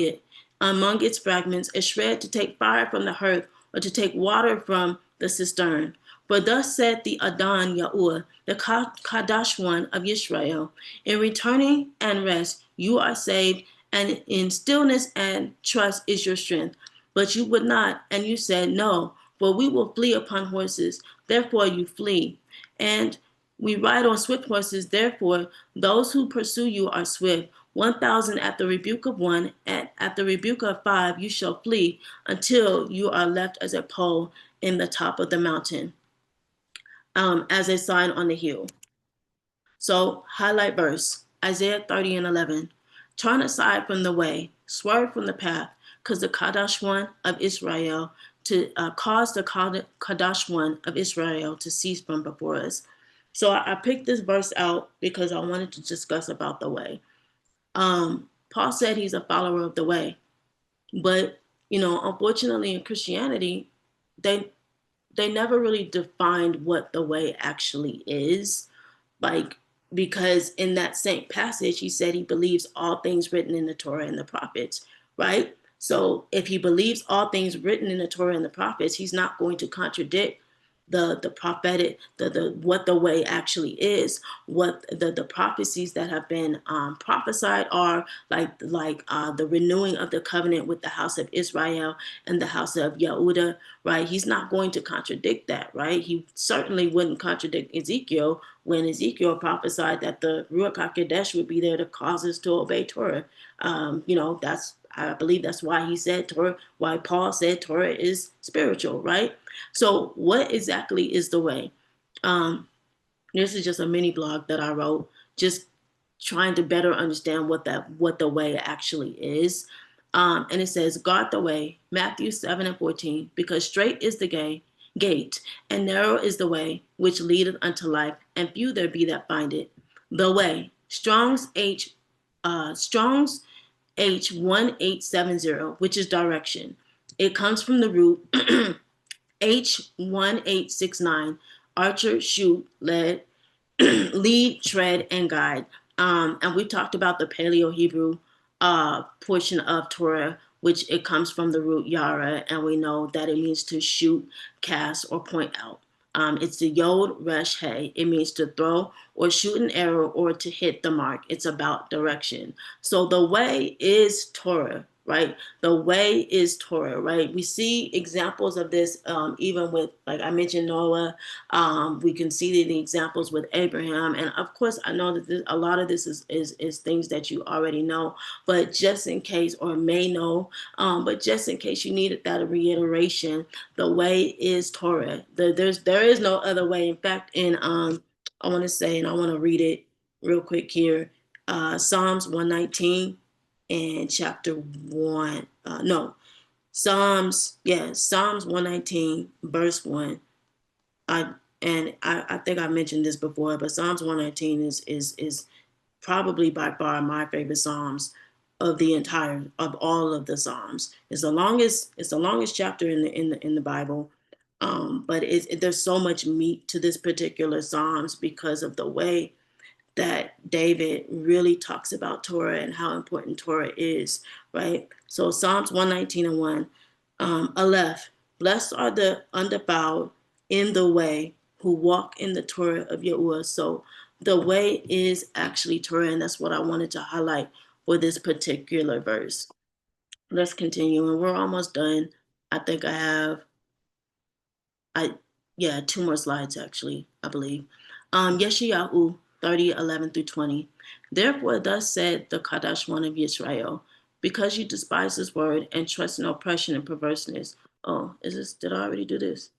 its fragments, a shred to take fire from the hearth, or to take water from the cistern. For thus said the Adon Yahuwah, the Kadash one of Israel, in returning and rest you are saved, and in stillness and trust is your strength. But you would not, and you said, no, for we will flee upon horses. Therefore you flee. And we ride on swift horses. Therefore those who pursue you are swift. 1,000 at the rebuke of one, and at the rebuke of 5 you shall flee, until you are left as a pole in the top of the mountain, as a sign on the hill. So highlight verse, Isaiah 30 and 11. Turn aside from the way, swerve from the path, because the Kadash one of Israel to cause the Kadash one of Israel to cease from before us. So I picked this verse out because I wanted to discuss about the way. Paul said he's a follower of the way, but unfortunately in Christianity, they never really defined what the way actually is, like, because in that same passage he said he believes all things written in the Torah and the prophets, right? So if he believes all things written in the Torah and the prophets, he's not going to contradict the prophetic, the what the way actually is, what the prophecies that have been prophesied are, like the renewing of the covenant with the house of Israel and the house of Yehuda, right? He's not going to contradict that, right? He certainly wouldn't contradict Ezekiel when Ezekiel prophesied that the Ruach HaKodesh would be there to cause us to obey Torah. I believe that's why he said Torah, why Paul said Torah is spiritual, right? So what exactly is the way? This is just a mini blog that I wrote, just trying to better understand what the way actually is. And it says, guard the way, Matthew 7 and 14, because straight is the gate, and narrow is the way which leadeth unto life, and few there be that find it. The way, Strong's H1870, which is direction. It comes from the root H1869, archer, shoot, lead, lead, tread, and guide. And we talked about the Paleo Hebrew portion of Torah, which it comes from the root yara, and we know that it means to shoot, cast, or point out. It's the Yod Resh He. It means to throw or shoot an arrow or to hit the mark. It's about direction. So the way is Torah, right? The way is Torah, right? We see examples of this even with, like I mentioned, Noah. We can see the examples with Abraham, and of course, I know that a lot of this is things that you already know, but just in case, or may know, but just in case you needed that reiteration, the way is Torah. There is no other way. In fact, in I want to say, and I want to read it real quick here, Psalms 119 and chapter 1. No, Psalms 119, verse 1. I think I mentioned this before, but Psalms 119 is probably by far my favorite Psalms of all of the Psalms. It's the longest chapter in the Bible. But there's so much meat to this particular Psalms because of the way that David really talks about Torah and how important Torah is, right? So Psalms 119 and 1, Aleph, blessed are the undefiled in the way who walk in the Torah of Yahuwah. So the way is actually Torah, and that's what I wanted to highlight for this particular verse. Let's continue, and we're almost done. I think I have I yeah, two more slides actually, I believe. Yeshayahu 30:11-20. Therefore, thus said the Kadash one of Israel, because you despise this word and trust in oppression and perverseness. Oh, did I already do this?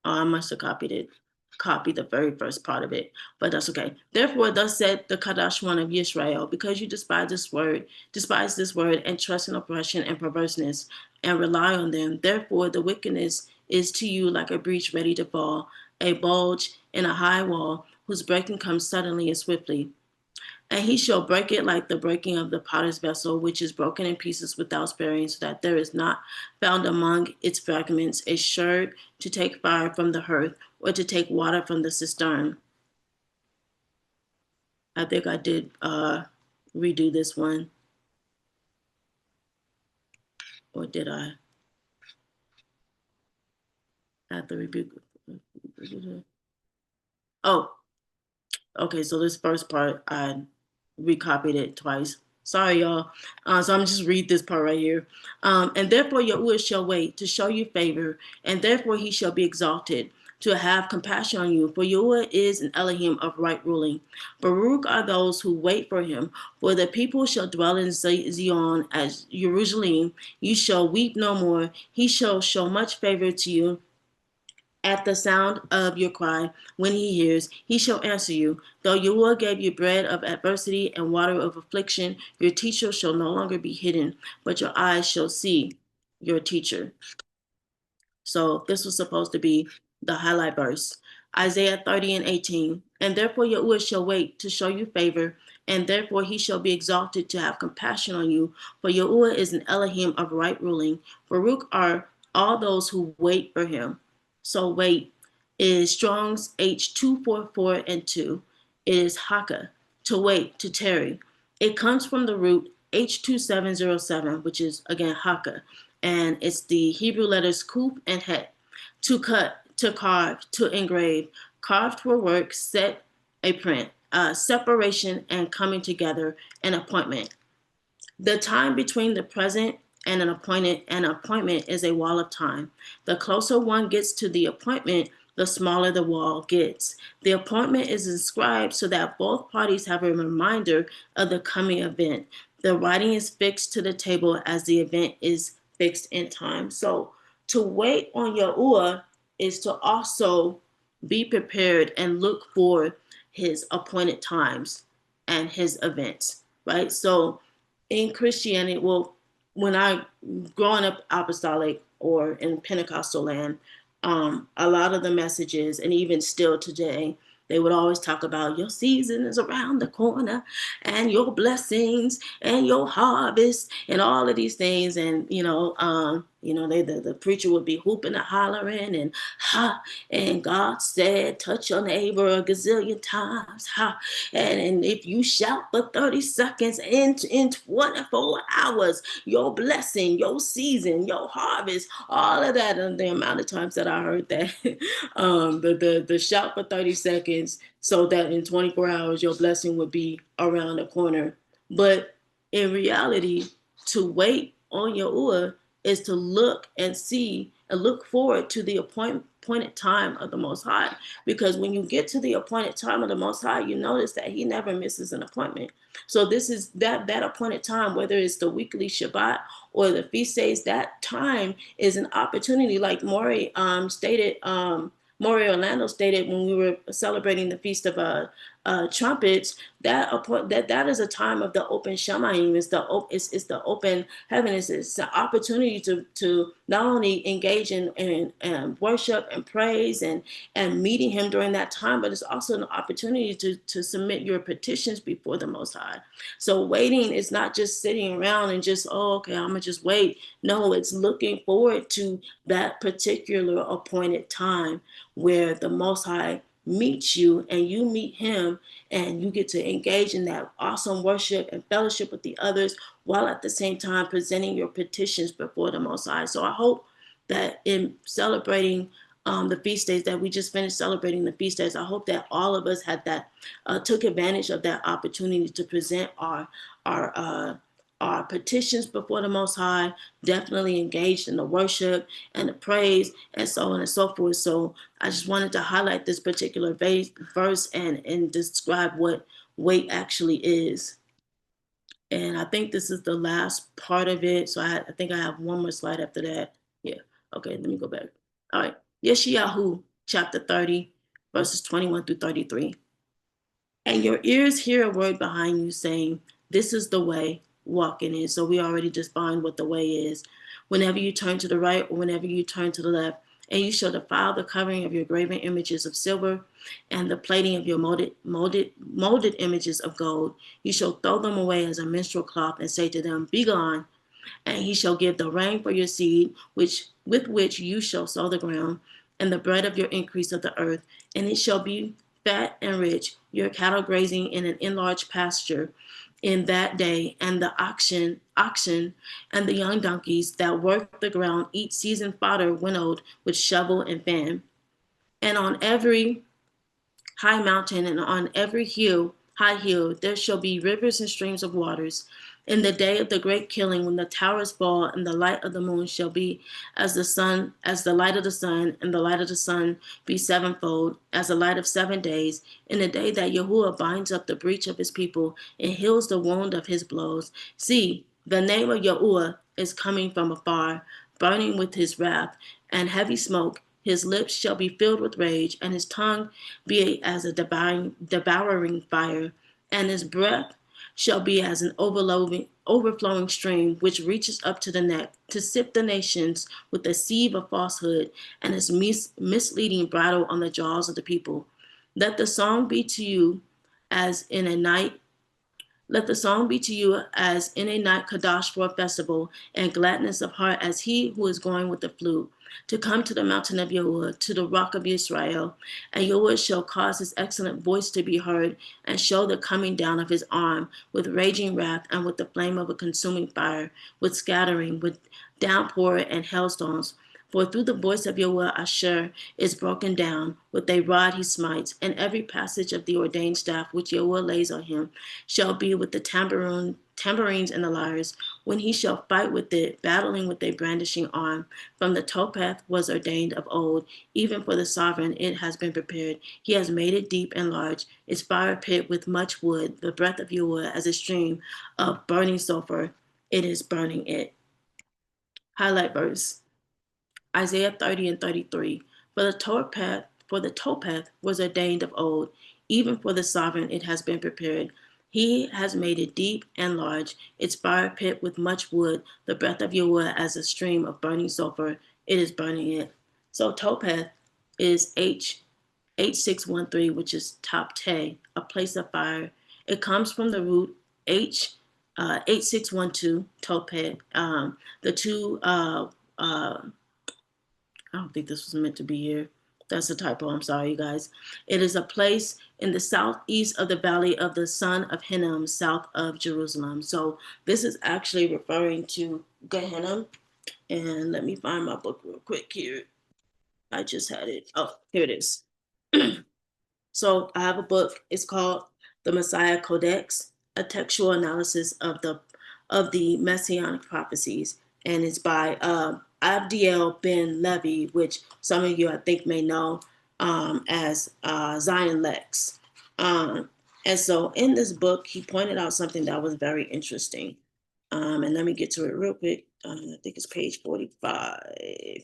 Oh, I must have copied the very first part of it, but that's okay. Therefore, thus said the Kadash one of Israel, because you despise this word, and trust in oppression and perverseness, and rely on them. Therefore, the wickedness is to you like a breach ready to fall, a bulge in a high wall, whose breaking comes suddenly and swiftly. And he shall break it like the breaking of the potter's vessel, which is broken in pieces without sparing, so that there is not found among its fragments a sherd to take fire from the hearth, or to take water from the cistern. I think I did redo this one, or did I? At the rebuke. Oh, okay, so this first part, I recopied it twice. Sorry, y'all. So I'm just read this part right here. And therefore Yahuwah shall wait to show you favor, and therefore he shall be exalted to have compassion on you. For Yahuwah is an Elohim of right ruling. Baruch are those who wait for him. For the people shall dwell in Zion as Jerusalem. You shall weep no more. He shall show much favor to you. At the sound of your cry, when he hears, he shall answer you. Though Yahuwah gave you bread of adversity and water of affliction, your teacher shall no longer be hidden, but your eyes shall see your teacher. So this was supposed to be the highlight verse. Isaiah 30:18. And therefore Yahuwah shall wait to show you favor, and therefore he shall be exalted to have compassion on you. For Yahuwah is an Elohim of right ruling. Baruch are all those who wait for him. So wait is Strong's H244 and 2. It is Haka, to wait, to tarry. It comes from the root H2707, which is again Haka, and it's the Hebrew letters Kuf and Het. To cut, to carve, to engrave, carved for work, set a print, separation and coming together, an appointment. The time between the present and an appointment is a wall of time. The closer one gets to the appointment, the smaller the wall gets. The appointment is inscribed so that both parties have a reminder of the coming event. The writing is fixed to the table as the event is fixed in time. So to wait on Yahuwah is to also be prepared and look for his appointed times and his events, right? So in Christianity, well, when I growing up apostolic or in Pentecostal land, a lot of the messages, and even still today, they would always talk about your season is around the corner, and your blessings and your harvest, and all of these things. And You know, the preacher would be hooping and hollering and ha, and God said, touch your neighbor a gazillion times, ha. And if you shout for 30 seconds in 24 hours, your blessing, your season, your harvest, all of that. And the amount of times that I heard that, the shout for 30 seconds so that in 24 hours, your blessing would be around the corner. But in reality, to wait on Yahuwah is to look and see and look forward to the appointed time of the Most High. Because when you get to the appointed time of the Most High, you notice that He never misses an appointment. So this is that appointed time, whether it's the weekly Shabbat or the feast days, that time is an opportunity. Like Maury stated, Maury Orlando stated when we were celebrating the Feast of Trumpets, that is a time of the open Shamayim. It's the open heaven. It's an opportunity to not only engage in worship and praise and meeting Him during that time, but it's also an opportunity to submit your petitions before the Most High. So waiting is not just sitting around and just, oh, okay, I'm gonna just wait. No, it's looking forward to that particular appointed time where the Most High meets you and you meet Him, and you get to engage in that awesome worship and fellowship with the others while at the same time presenting your petitions before the Most High. So I hope that in celebrating the feast days, that we just finished celebrating the feast days, I hope that all of us had that, took advantage of that opportunity to present our petitions before the Most High, definitely engaged in the worship and the praise and so on and so forth. So I just wanted to highlight this particular verse and describe what wait actually is. And I think this is the last part of it. So I think I have one more slide after that. Yeah. Okay, let me go back. All right. Yeshayahu, chapter 30, verses 21 through 33. And your ears hear a word behind you saying, this is the way, walk in it. So we already defined what the way is. Whenever you turn to the right or whenever you turn to the left, and you shall defile the covering of your graven images of silver and the plating of your molded images of gold. You shall throw them away as a minstrel cloth and say to them, be gone. And He shall give the rain for your seed, with which you shall sow the ground, and the bread of your increase of the earth. And it shall be fat and rich, your cattle grazing in an enlarged pasture in that day, and the oxen and the young donkeys that work the ground eat seasoned fodder winnowed with shovel and fan. And on every high mountain and on every high hill, there shall be rivers and streams of waters. In the day of the great killing, when the towers fall and the light of the moon shall be as the light of the sun, and the light of the sun be sevenfold, as the light of 7 days, in the day that Yahuwah binds up the breach of His people and heals the wound of His blows. See, the name of Yahuwah is coming from afar, burning with His wrath and heavy smoke. His lips shall be filled with rage, and His tongue be as a devouring fire, and His breath shall be as an overflowing stream which reaches up to the neck, to sift the nations with a sieve of falsehood, and His misleading bridle on the jaws of the people. Let the song be to you as in a night let the song be to you as in a night Kadash for a festival, and gladness of heart as he who is going with the flute, to come to the mountain of Yahuwah, to the rock of Israel. And Yahuwah shall cause His excellent voice to be heard, and show the coming down of His arm, with raging wrath, and with the flame of a consuming fire, with scattering, with downpour and hailstones. For through the voice of Yahuwah Asher is broken down, with a rod He smites, and every passage of the ordained staff which Yahuwah lays on him shall be with the tambourines and the lyres, when he shall fight with it, battling with a brandishing arm. From the topeth was ordained of old, even for the sovereign it has been prepared. He has made it deep and large, its fire pit with much wood, the breath of Yahuwah as a stream of burning sulfur. It is burning it. Highlight verse. Isaiah 30 and 33. For the topeth was ordained of old, even for the sovereign it has been prepared. He has made it deep and large, its fire pit with much wood, the breath of Yahuwah as a stream of burning sulfur. It is burning it. So topeth is H8613, which is top te, a place of fire. It comes from the root H 8612, topeth. The two I don't think this was meant to be here. That's a typo. I'm sorry, you guys. It is a place in the southeast of the valley of the son of Hinnom, south of Jerusalem. So this is actually referring to Gehenna. And let me find my book real quick here. I just had it. Oh, here it is. So I have a book. It's called The Messiah Codex, a textual analysis of the messianic prophecies, and it's by Abdiel Ben Levi, which some of you I think may know as Zion Lex. And so in this book, he pointed out something that was very interesting. And let me get to it real quick. I think it's page 45.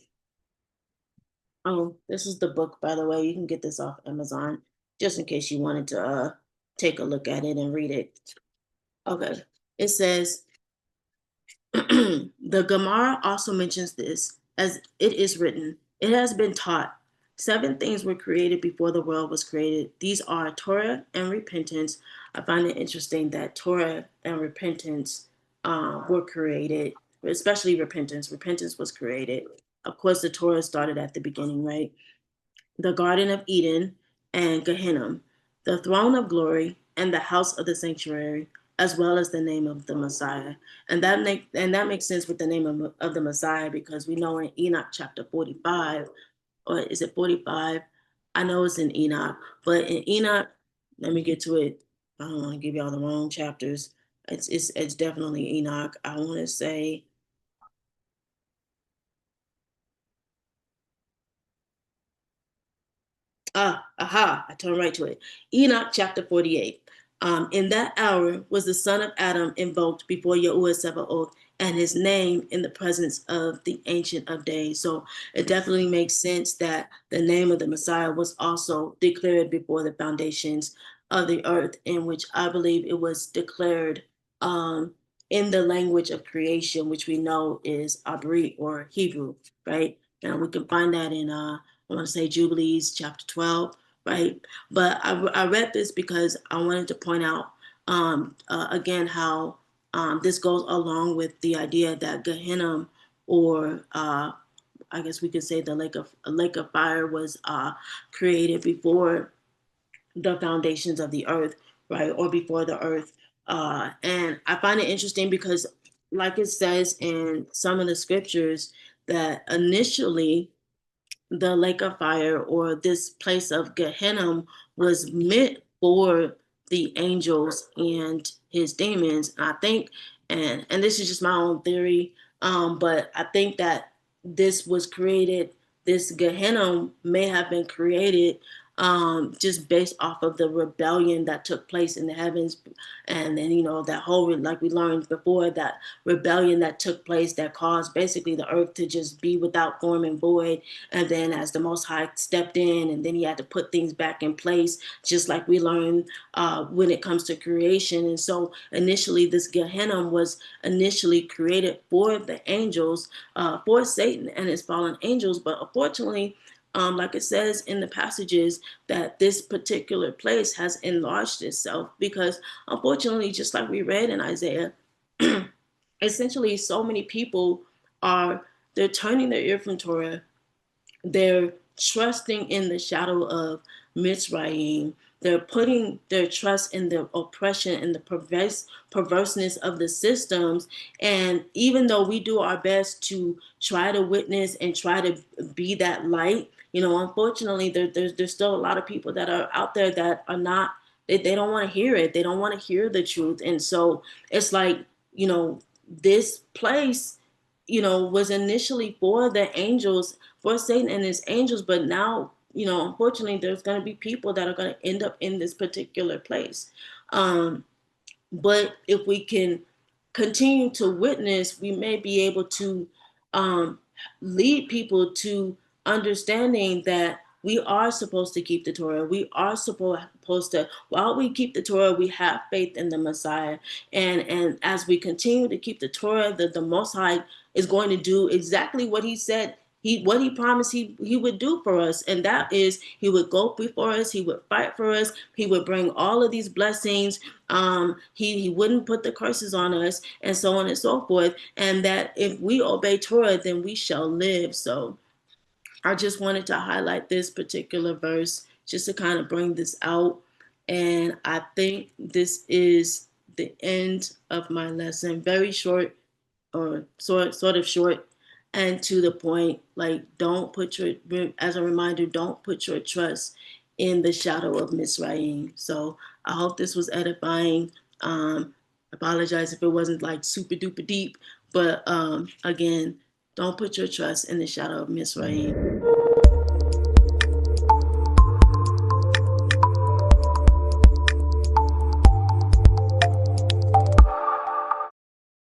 Oh, this is the book, by the way. You can get this off Amazon, just in case you wanted to take a look at it and read it. Okay. It says, the Gemara also mentions this, as it is written, it has been taught. 7 things were created before the world was created. These are Torah and repentance. I find it interesting that Torah and repentance were created, especially repentance. Repentance was created. Of course, the Torah started at the beginning, right? The Garden of Eden and Gehenna, the throne of glory and the house of the sanctuary, as well as the name of the Messiah. And that makes sense with the name of the Messiah, because we know in Enoch chapter 45, or is it 45? I know it's in Enoch, but in Enoch, let me get to it. I don't want to give y'all the wrong chapters. It's definitely Enoch. I want to say, I turned right to it. Enoch chapter 48. In that hour was the son of Adam invoked before Yahuwah Sabaoth, and his name in the presence of the Ancient of Days. So it definitely makes sense that the name of the Messiah was also declared before the foundations of the earth, in which I believe it was declared in the language of creation, which we know is Abri or Hebrew, right? And we can find that in I want to say Jubilees chapter 12, right? But I read this because I wanted to point out again how this goes along with the idea that Gehenna, or I guess we could say the lake of fire, was created before the foundations of the earth, right? Or before the earth. And I find it interesting because, like it says in some of the scriptures, that initially the lake of fire, or this place of Gehenna, was meant for the angels and his demons. I think, and this is just my own theory, but I think that this was created, this Gehenna may have been created just based off of the rebellion that took place in the heavens. And then, that whole, like we learned before, that rebellion that took place that caused basically the earth to just be without form and void. And then as the Most High stepped in, and then he had to put things back in place, just like we learned when it comes to creation. And so initially this Gehenna was initially created for the angels, for Satan and his fallen angels. But unfortunately, like it says in the passages, that this particular place has enlarged itself, because unfortunately, just like we read in Isaiah, essentially so many people they're turning their ear from Torah. They're trusting in the shadow of Mitsrayim. They're putting their trust in the oppression and the perverseness of the systems. And even though we do our best to try to witness and try to be that light, unfortunately, there's still a lot of people that are out there that are not, they don't want to hear it. They don't want to hear the truth. And so it's like, this place, was initially for the angels, for Satan and his angels, but now, unfortunately, there's going to be people that are going to end up in this particular place. But if we can continue to witness, we may be able to lead people to understanding that we are supposed to keep the Torah. We are supposed to, while we keep the Torah, we have faith in the Messiah. And as we continue to keep the Torah, the Most High is going to do exactly what he said what he promised he would do for us, and that is he would go before us, he would fight for us, he would bring all of these blessings. He wouldn't put the curses on us, and so on and so forth. And that if we obey Torah, then we shall live. So I just wanted to highlight this particular verse just to kind of bring this out. And I think this is the end of my lesson. Very short, or sort of short and to the point. Like, don't put your, as a reminder, don't put your trust in the shadow of Mitsrayim. So I hope this was edifying. Apologize if it wasn't like super duper deep, but again, don't put your trust in the shadow of Mitsrayim.